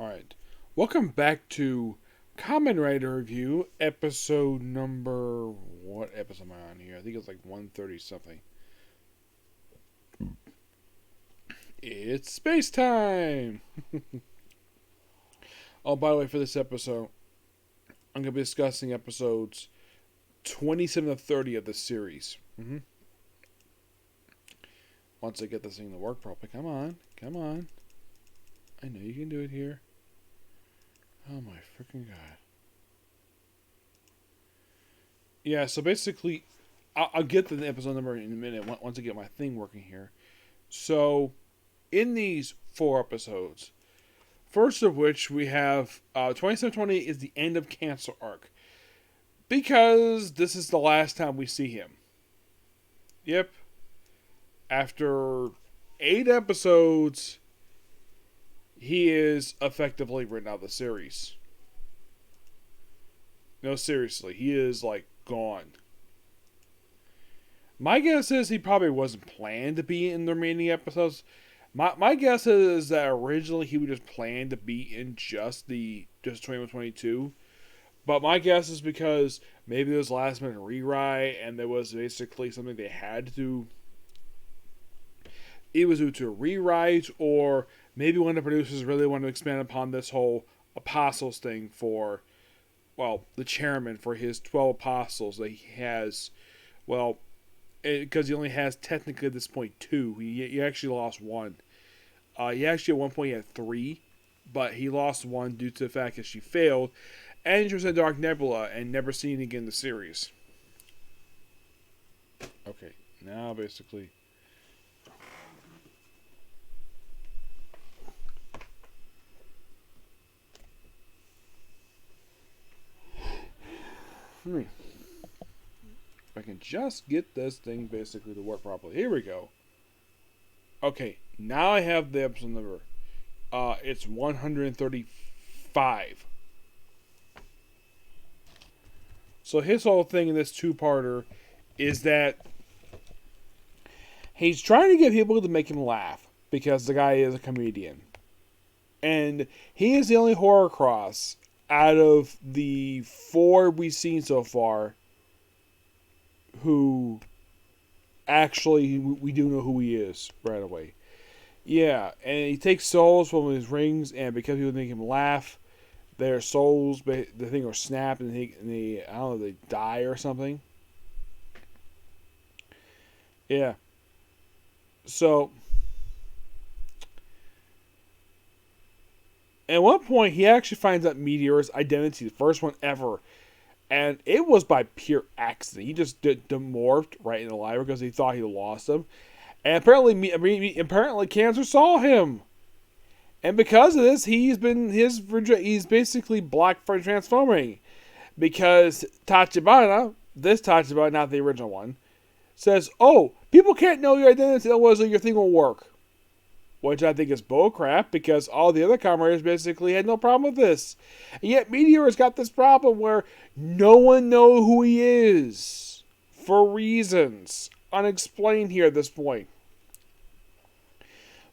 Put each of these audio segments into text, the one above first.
Alright. Welcome back to Kamen Rider Review, episode number... What episode am I on here? I think it's like 130 something. It's space time! Oh, by the way, for this episode, I'm going to be discussing episodes 27 to 30 of this series. Once I get this thing to work properly. Come on. I know you can do it here. Oh my freaking god. Yeah, so basically, I'll get to the episode number in a minute once I get my thing working here. So, in these 4 episodes, first of which we have 2720 is the end of Cancer Arc. Because this is the last time we see him. Yep. After 8 episodes, he is effectively written out of the series. No, seriously, he is like gone. My guess is he probably wasn't planned to be in the remaining episodes. My guess is that originally he was just planned to be in just 2122. But my guess is because maybe there was last minute rewrite and there was basically something they had to. It was due to a rewrite, or maybe one of the producers really wanted to expand upon this whole apostles thing for, well, the chairman for his 12 apostles that he has. Well, because he only has technically at this point 2. He actually lost 1. He actually at one point he had 3, but he lost 1 due to the fact that she failed, and she was in Dark Nebula and never seen again in the series. Okay, now basically. If I can just get this thing basically to work properly. Here we go. Okay, now I have the episode number. It's 135. So his whole thing in this 2-parter is that he's trying to get people to make him laugh because the guy is a comedian. And he is the only horror cross out of the 4 we've seen so far who actually we do know who he is right away. Yeah, and he takes souls from his rings, and because people make him laugh, their souls, the thing will snap, and they I don't know, they die or something. Yeah. So, at one point, he actually finds out Meteor's identity, the first one ever. And it was by pure accident. He just demorphed right in the library because he thought he lost him. And apparently Cancer saw him. And because of this, he's basically blocked from transforming. Because Tachibana, this Tachibana, not the original one, says, "Oh, people can't know your identity, otherwise your thing will work." Which I think is bullcrap, because all the other comrades basically had no problem with this. And yet Meteor has got this problem where no one knows who he is. For reasons unexplained here at this point.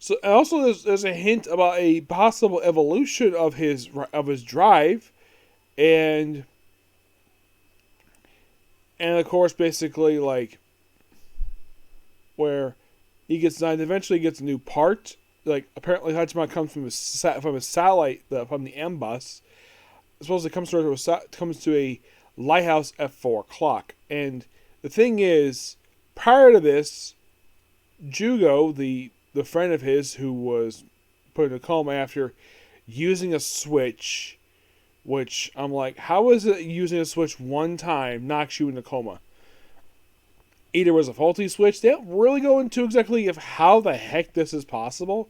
So also there's a hint about a possible evolution of his drive. And of course basically like where he gets eventually gets a new part. Like apparently Hachimon comes from his satellite from the M bus. Supposedly comes to a lighthouse at 4:00. And the thing is, prior to this, Jugo, the friend of his who was put in a coma after using a switch, which I'm like, how is it using a switch one time knocks you in a coma? Either was a faulty switch. They don't really go into exactly of how the heck this is possible.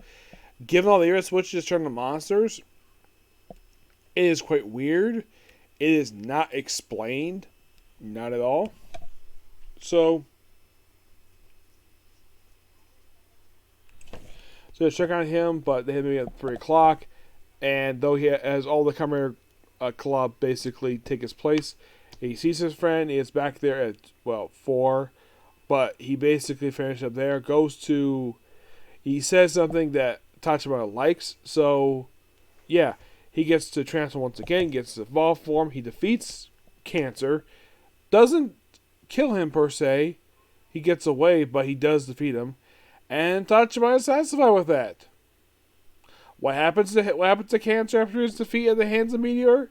Given all the other switches turn to monsters, it is quite weird. It is not explained. Not at all. So they check on him, but they have me at 3:00. And though he has all the Kamen Club basically take his place, he sees his friend. He is back there at, 4. But he basically finished up there. He says something that Tachibana likes. So, yeah. He gets to transform once again, gets to evolve form. He defeats Cancer. Doesn't kill him per se. He gets away, but he does defeat him. And Tachibana is satisfied with that. What happens to Cancer after his defeat at the hands of Meteor?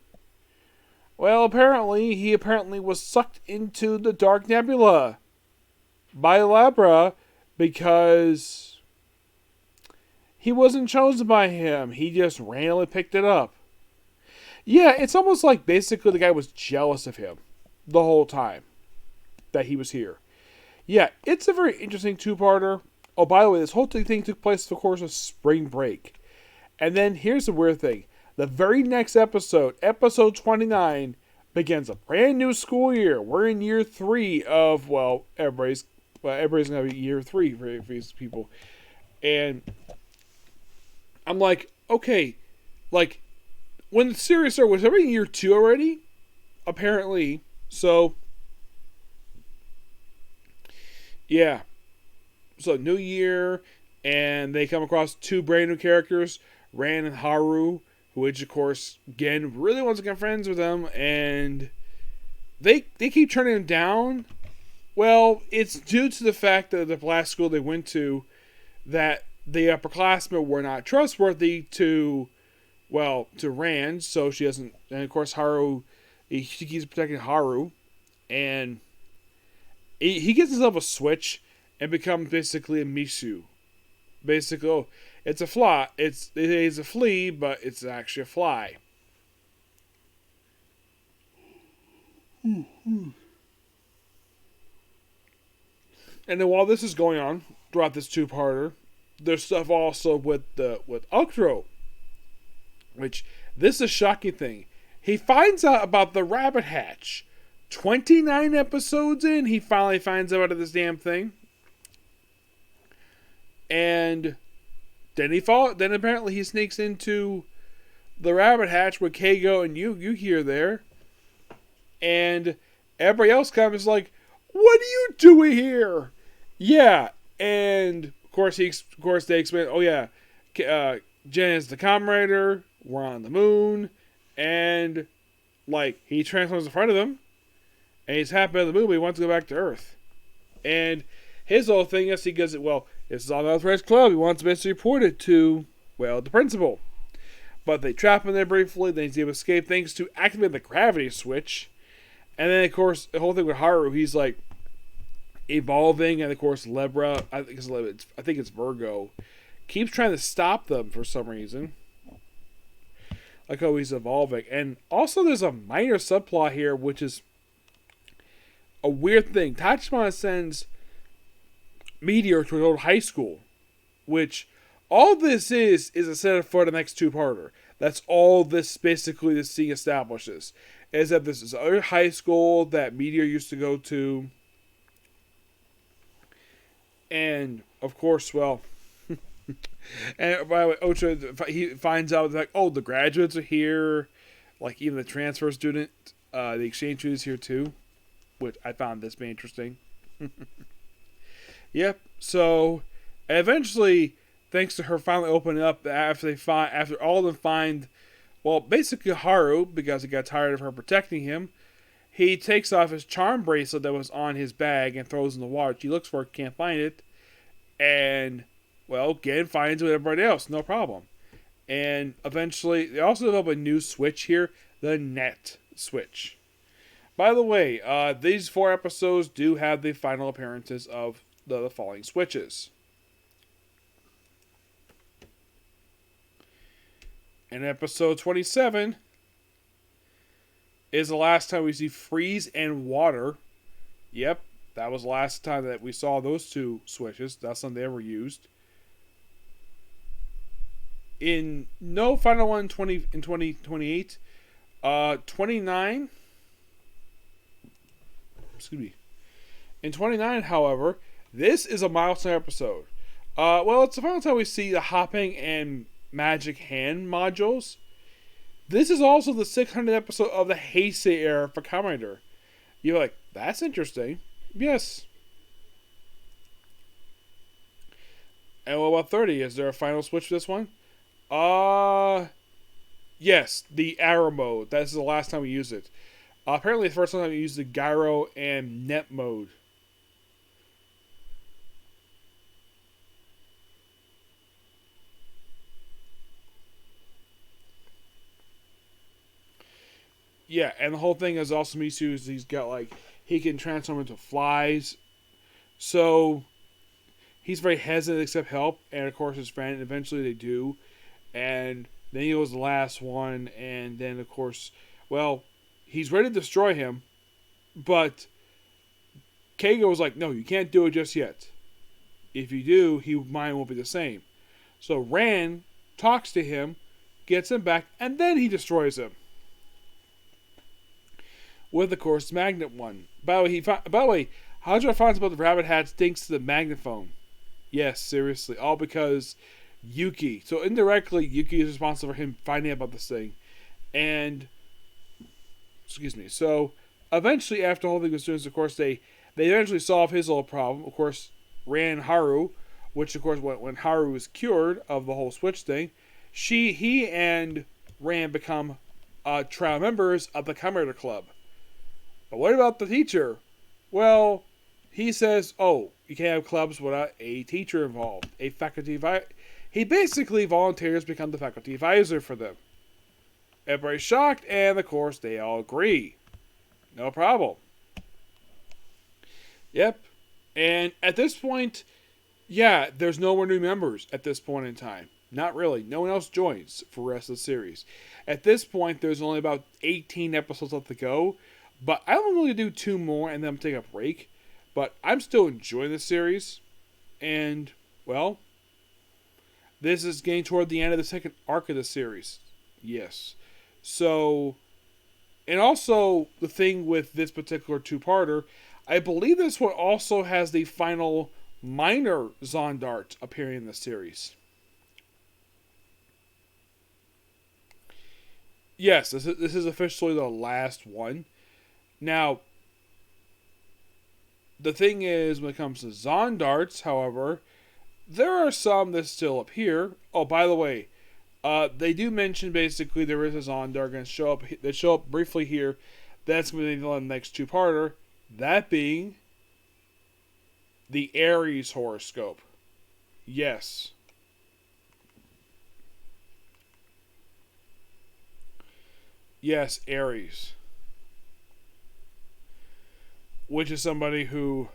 Well, he was sucked into the Dark Nebula by Labra because he wasn't chosen by him. He just randomly picked it up. Yeah, it's almost like basically the guy was jealous of him the whole time that he was here. Yeah, it's a very interesting two-parter. Oh, by the way, this whole thing took place, of course, of spring break. And then here's the weird thing. The very next episode, episode 29, begins a brand new school year. We're in year 3 of, everybody's going to be year 3 for these people. And I'm like, okay, like, when the series started, was everybody in year 2 already? Apparently. So, yeah. So, new year, and they come across 2 brand new characters, Ran and Haru, which, of course, again, really wants to get friends with them, and they keep turning him down. Well, it's due to the fact that the last school they went to, that the upperclassmen were not trustworthy to Rand, so she doesn't, and of course Haru, he keeps protecting Haru, and he gets himself a switch and becomes basically a Misu. Basically, it's a fly. It's a flea, but it's actually a fly. And then while this is going on throughout this two-parter, there's stuff also with Octro, which this is a shocking thing. He finds out about the rabbit hatch. 29 episodes in, he finally finds out about this damn thing. And then then apparently he sneaks into the rabbit hatch with Keigo and Yuki are there. And everybody else comes like, "What are you doing here?" Yeah, and of course they explain, "Oh yeah, Jen is the Kamen, we're on the moon," and like he transforms in front of them, and he's happy on the moon, but he wants to go back to Earth. And his whole thing is he goes, "Well, this is on the Unauthorized Club." He wants to basically report it to, the principal. But they trap him there briefly. Then he's able to escape thanks to activating the gravity switch. And then, of course, the whole thing with Haru, he's like evolving. And, of course, Lebra, I think it's Virgo, keeps trying to stop them for some reason. Like how he's evolving. And also there's a minor subplot here, which is a weird thing. Tachibana sends Meteor to an old high school, which all this is a setup for the next two-parter. That's all this scene establishes, is that this is a high school that Meteor used to go to, and of course, and by the way, Ocha, he finds out that the graduates are here, like even the transfer student, the exchange student is here too, which I found this being interesting. Yep. So, eventually, thanks to her finally opening up, after all of them find, basically Haru, because he got tired of her protecting him, he takes off his charm bracelet that was on his bag and throws it in the water. She looks for it, can't find it, and Gen finds it with everybody else, no problem. And eventually, they also develop a new switch here, the net switch. By the way, these 4 episodes do have the final appearances of the following switches. In episode 27 is the last time we see Freeze and Water. Yep, that was the last time that we saw those 2 switches. That's something they ever used. In no final one in 2028. 29. Excuse me. In 29, however, this is a milestone episode. It's the final time we see the hopping and magic hand modules. This is also the 600th episode of the Heisei era for Kamen Rider. You're like, that's interesting. Yes. And what about 30? Is there a final switch for this one? Yes, the arrow mode. That's the last time we used it. Apparently, the first time we used the gyro and net mode. Yeah, and the whole thing is also Misu is he's got like he can transform into flies, so he's very hesitant to accept help. And of course, his friend eventually they do, and then he was the last one, and then of course, well, he's ready to destroy him, but Keigo was like, "No, you can't do it just yet. If you do, mine won't be the same." So Ran talks to him, gets him back, and then he destroys him with, of course, Magnet One. By the way, how'd you find about the rabbit hat stinks to the magnaphone? Yes, seriously, all because Yuki. So indirectly, Yuki is responsible for him finding out about this thing, and excuse me. So eventually, after the whole thing was doing, of course, they eventually solve his little problem. Of course, Ran Haru, which of course when Haru was cured of the whole switch thing, he and Ran become trial members of the Kamen Club. But what about the teacher? Well, he says, "Oh, you can't have clubs without a teacher involved, a faculty advisor." He basically volunteers to become the faculty advisor for them. Everybody's shocked, and of course they all agree. No problem. Yep. And at this point, yeah, there's no more new members at this point in time. Not really. No one else joins for the rest of the series. At this point, there's only about 18 episodes left to go. But I'm going to do 2 more and then take a break. But I'm still enjoying the series. And, well, this is getting toward the end of the second arc of the series. Yes. So, and also the thing with this particular 2-parter, I believe this one also has the final minor Zondart appearing in the series. Yes, this is officially the last one. Now, the thing is, when it comes to Zondarts, however, there are some that still appear. Oh, by the way, they do mention basically there is a Zondart going to show up. They show up briefly here. That's going to be the next 2-parter. That being the Aries horoscope. Yes. Yes, Aries. Which is somebody who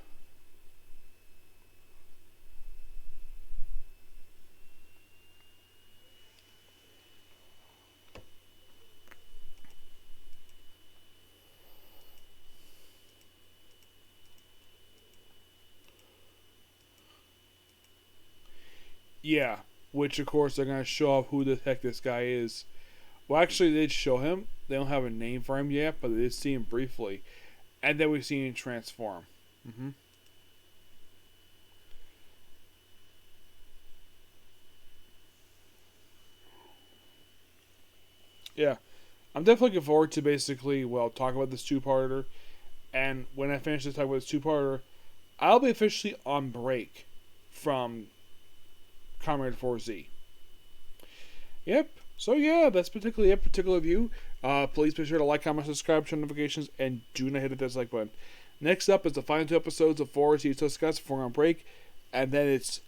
yeah, which of course they're gonna show off who the heck this guy is. Well, actually, they did show him. They don't have a name for him yet, but they did see him briefly, and then we've seen him transform. Mm-hmm. Yeah, I'm definitely looking forward to basically talk about this 2-parter, and when I finish this talk about this 2-parter, I'll be officially on break from Comrade Fourze. Yep. So yeah, that's particularly a particular view. Please be sure to like, comment, subscribe, turn notifications, and do not hit the dislike button. Next up is the final 2 episodes of Fourze to discuss before on break, and then it's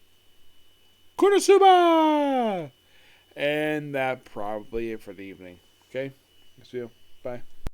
Konosuba! And that probably it for the evening. Okay? See you. Bye.